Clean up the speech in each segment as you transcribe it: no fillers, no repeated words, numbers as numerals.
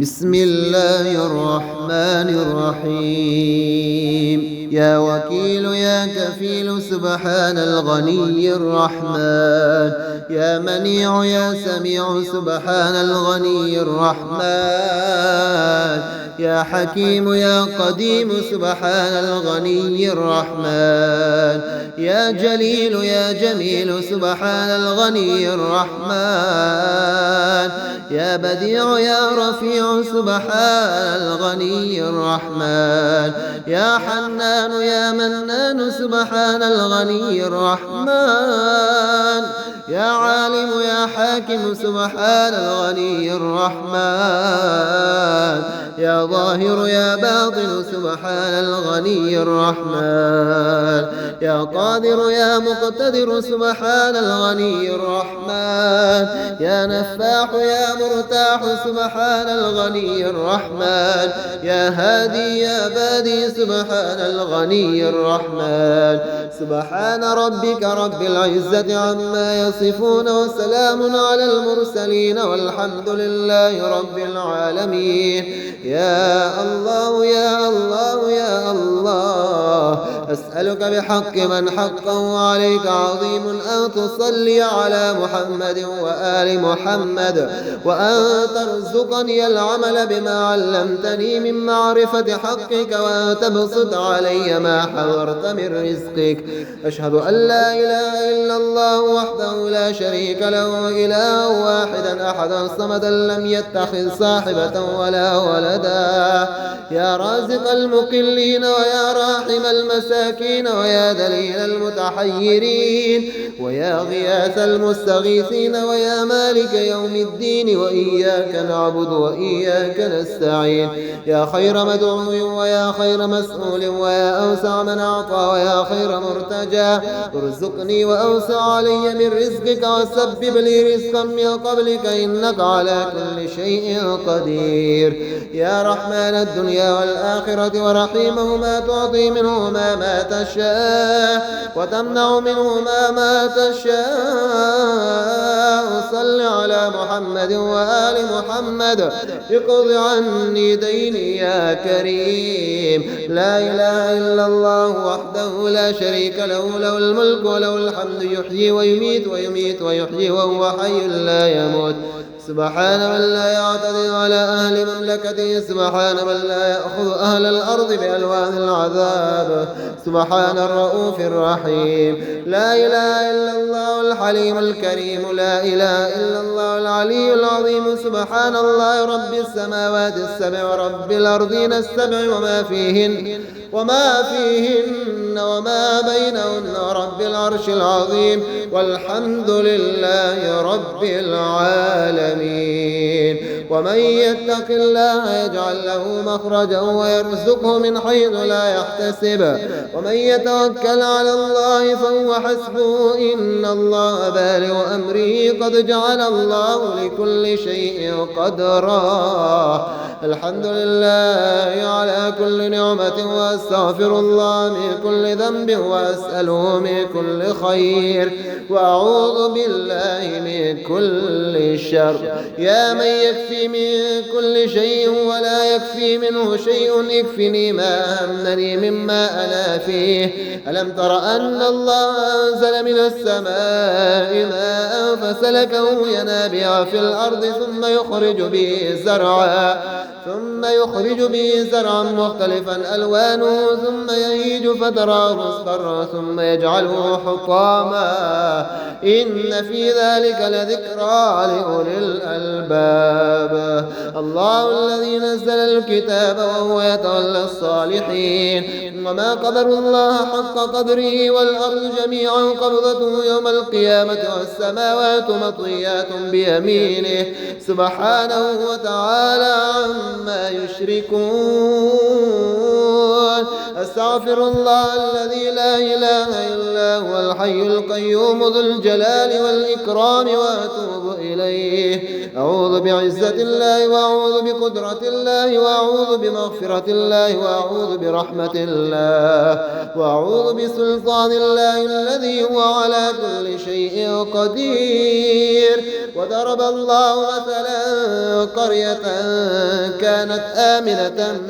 بسم الله الرحمن الرحيم. يا وكيل يا كفيل سبحان الغني الرحمن. يا منيع يا سميع سبحان الغني الرحمن. يا حكيم يا قديم سبحان الغني الرحمن. يا جليل يا جميل سبحان الغني الرحمن. يا بديع يا رفيع سبحان الغني الرحمن. يا حنان يا منان سبحان الغني الرحمن. يا عالم يا حاكم سبحان الغني الرحمن. يا ظاهر يا باطن سبحان الغني الرحمن. يا قادر يا مقتدر سبحان الغني الرحمن. يا نفاح يا مرتاح سبحان الغني الرحمن. يا هادي يا بادي سبحان الغني الرحمن. سبحان ربك رب العزة عما يصفون وسلام على المرسلين والحمد لله رب العالمين. يا الله يا الله يا الله، أسألك بحق من حقه عليك عظيم أن تصلي على محمد وآل محمد، وأن ترزقني العمل بما علمتني من معرفة حقك، وأن تبسط علي ما حضرت من رزقك. أشهد أن لا إله إلا الله وحده لا شريك له، إله واحدا أحدا صمدا لم يتخذ صاحبة ولا ولدا. يا رازق المقلين ويا راحم المساكين ويا دليل المتحيرين ويا غياث المستغيثين ويا مالك يوم الدين، وإياك نعبد وإياك نستعين. يا خير مدعو ويا خير مسؤول ويا أوسع من أعطى ويا خير مرتجى، ارزقني وأوسع علي من رزقك وسبب لي رزقا من قبلك إنك على كل شيء قدير. يا رحمن الدنيا والآخرة ورحيمهما، تعطي منهما ما تشاء وتمنع منهما ما تشاء. صل على محمد وآل محمد، اقض عني ديني يا كريم. لا إله إلا الله وحده لا شريك له، له الملك وله الحمد، يحيي ويميت ويميت ويحيي وهو حي لا يموت. سبحان من لا يعتدي على أهل مملكته، سبحان من لا يأخذ أهل الأرض بألوان العذاب، سبحان الرؤوف الرحيم. لا إله إلا الله الحليم الكريم، لا إله إلا الله العلي العظيم. سبحان الله رب السماوات السبع ورب الأرضين السبع وما فيهن وما بينهن ورب العرش العظيم، والحمد لله رب العالمين. ومن يتق الله يجعل له مخرجا ويرزقه من حيث لا يحتسب، ومن يتوكل على الله فهو حسبه، إن الله بالغ أمره قد جعل الله لكل شيء قدرا. الحمد لله على كل نعمة، وأستغفر الله من كل ذنب، وأسأله من كل خير، وأعوذ بالله من كل شر. يا من يكفي من كل شيء ولا يكفي منه شيء، اكفني ما أهمني مما أنا فيه. ألم تر أن الله أنزل من السماء ماء فسلكه ينابيع في الأرض ثم يخرج به زرعا مختلفا ألوانه، ثم يهيج فتراه مصفرا ثم يجعله حطاما، إن في ذلك لذكرى لأولي الألباب. الله الذي نزل الكتاب وهو يتولى الصالحين، وما قدروا الله حق قدره، والأرض جميعا قبضته يوم القيامة، والسماوات مطويات بيمينه سبحانه وتعالى عما يشركون. أستغفر الله الذي لا إله إلا هو الحي القيوم ذو الجلال والإكرام وأتوب إليه. أعوذ بعزة الله وأعوذ بقدرة الله وأعوذ بمغفرة الله وأعوذ برحمة الله وأعوذ بسلطان الله الذي هو على كل شيء قدير. وضرب الله مثلا قرية كانت آمنة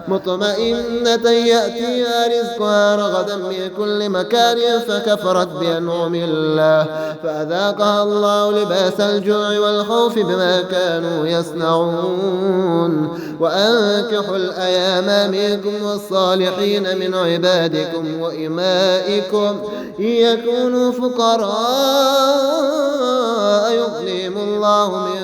مطمئنة يأتيها رزقها رغدا من كل مكان فكفرت بأنعم الله فأذاقها الله لباس الجوع والخوف بما كانوا يصنعون. وأنكحوا الأيام منكم والصالحين من عبادكم وإمائكم إن يكونوا فقراء يغنيهم الله من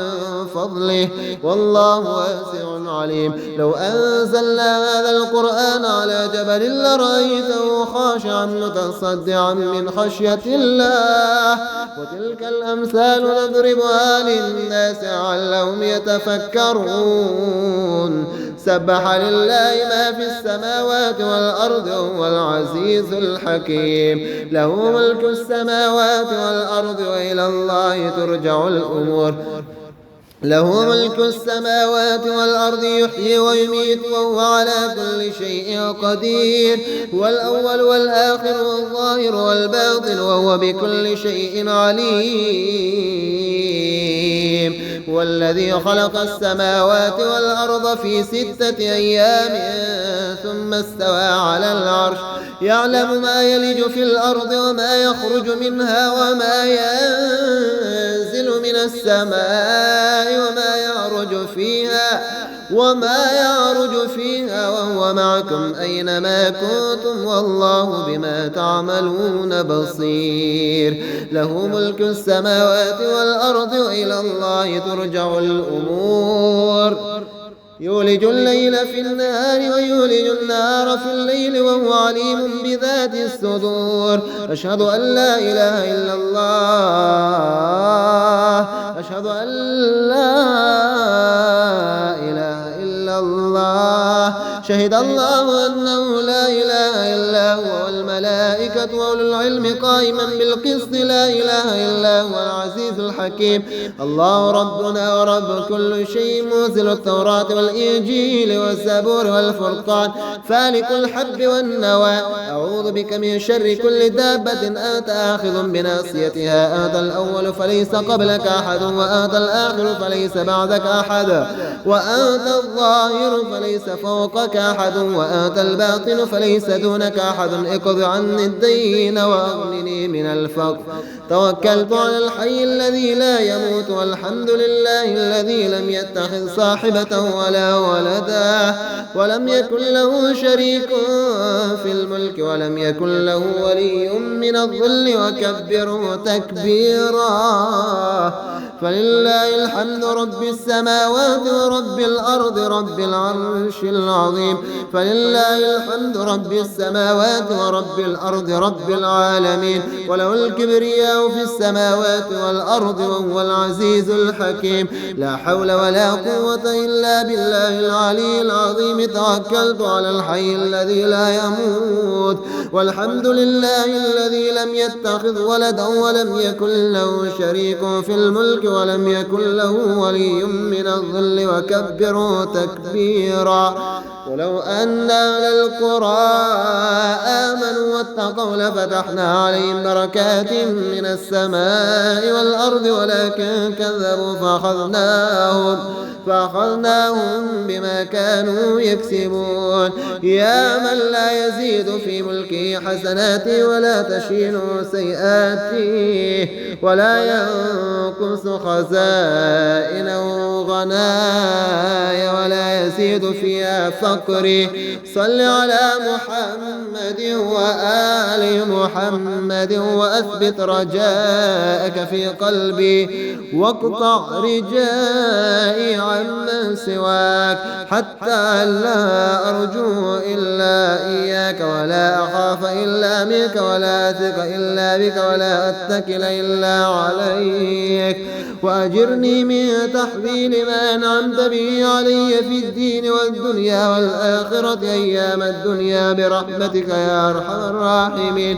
فضله والله واسع عليم. لو أنزلنا هذا القرآن على جبل لرأيته خاشعا متصدعا من خشية الله. وتلك الأمثال نضربها للناس لعلهم يتفكرون. سبح لله ما في السماوات والأرض وهو العزيز الحكيم. له ملك السماوات والأرض وإلى الله ترجع الأمور. له ملك السماوات والأرض يحيي ويميت وهو على كل شيء قدير. هو الأول والآخر والظاهر والباطن وهو بكل شيء عليم. هو الذي خلق السماوات والأرض في 6 أيام ثم استوى على العرش يعلم ما يلج في الأرض وما يخرج منها وما ينزل من السماء وما يعرج فيها وهو معكم أينما كنتم والله بما تعملون بصير. له ملك السماوات والأرض وإلى الله ترجع الأمور. يولج الليل في النهار ويولج النهار في الليل وهو عليم بذات الصدور. أشهد أن لا إله إلا الله. أشهد أن لا إله إلا الله. شهد الله أنه لا إله إلا هو والملائكة وأولو العلم قائما بالقسط لا إله إلا هو العزيز الحكيم. الله ربنا ورب كل شيء منزل التوراة والإنجيل والزبور والفرقان فالق الحب والنوى. أعوذ بك من شر كل دابة أنت آخذ بناصيتها. أنت الأول فليس قبلك أحد وأنت الآخر فليس بعدك أحد وأنت الظاهر فليس فوقك أحد وأنت الباطن فليس دونك أحد. اقض عني الدين وأغنني من الفقر. توكلت على الحي الذي لا يموت والحمد لله الذي لم يتخذ صاحبة ولا ولدا ولم يكن له شريك في الملك ولم يكن له ولي من الظل وكبره تكبيرا. فلله الحمد رب السماوات ورب الأرض رب العرش العظيم. فلله الحمد رب السماوات ورب الأرض رب العالمين. وله الكبرياء في السماوات والأرض وهو العزيز الحكيم. لا حول ولا قوة إلا بالله العلي العظيم. توكلت على الحي الذي لا يموت والحمد لله الذي لم يتخذ ولدا ولم يكن له شريك في الملك ولم يكن له ولي من الظل وكبره تكبيرا. ولو أن أهل القرى آمنوا واتقوا لفتحنا عليهم بركات من السماء والأرض ولكن كذبوا فأخذناهم بما كانوا يكسبون. يا من لا يزيد في ملكه حسناته ولا تشين سيئاته ولا ينقص خزائنه غنايا ولا يزيد فيها فقري. صل على محمد وآل محمد وأثبت رجاءك في قلبي واقطع رجائي عمن سواك حتى لا أرجو إلا إياك ولا أخاف إلا منك ولا أثق إلا بك ولا أتكل إلا عليك وأجرني من تحويل ما أنعمت به علي في الدين والدنيا والآخرة أيام الدنيا برحمتك يا أرحم الراحمين.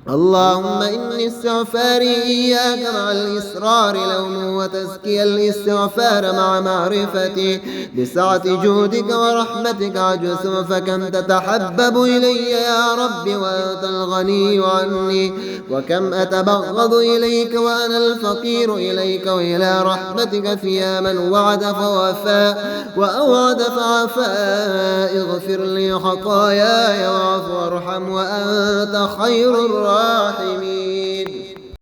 اللهم إني استغفاري إياك مع الإصرار لوم وتزكي الاستغفار مع معرفتي بسعة جودك ورحمتك عجز فكم تتحبب إلي يا رب وأنت الغني عني وكم أتبغض إليك وأنا الفقير إليك وإلى رحمتك في من وعد فوفى وأوعد فعفى. اغفر لي خطاياي واعف وارحم وأنت خير الراحمين.